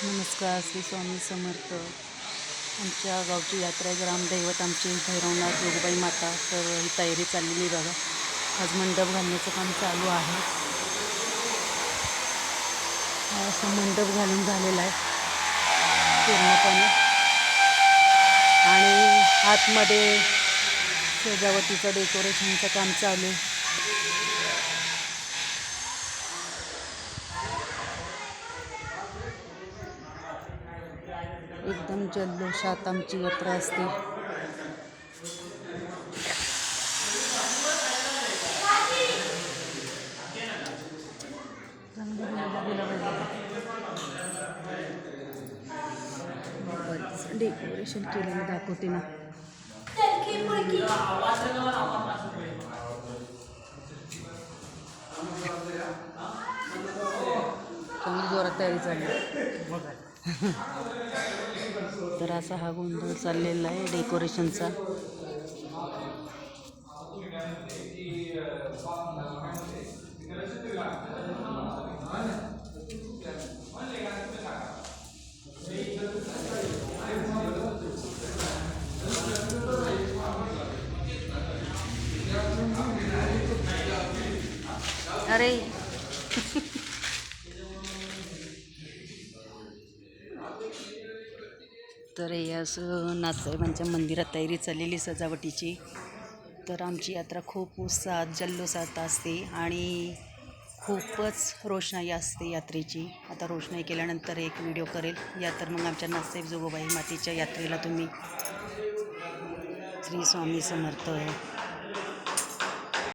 नमस्कार. श्री स्वामी समर्थ. आमच्या गावची यात्रा आहे, ग्रामदैवत आमची भैरवनाथ जोगबाई माता. तर ही तयारी चाललेली बघा. आज मंडप घालण्याचं काम चालू आहे. असं मंडप घालून झालेला आहे पूर्णपणे, आणि आतमध्ये सजावटीचं डेकोरेशनचं काम चालू आहे. एकदम जल्लोषात आमची यात्रा असते. डेकोरेशन केलेलं दाखवते ना. चांगली जोरात तयारी चालली. तर असा हा गोंधळ चाललेला आहे डेकोरेशनचा. अरे तर हे असं नाथसाहेबांच्या मंदिरात तयारी चाललेली सजावटीची. तर आमची यात्रा खूप उत्साहात जल्लोषात असते आणि खूपच रोषणाई असते यात्रेची. आता रोषणाई केल्यानंतर एक व्हिडिओ करेल. या तर मग आमच्या नाथसाहेब जोगबाई मातेच्या यात्रेला तुम्ही. श्री स्वामी समर्थ.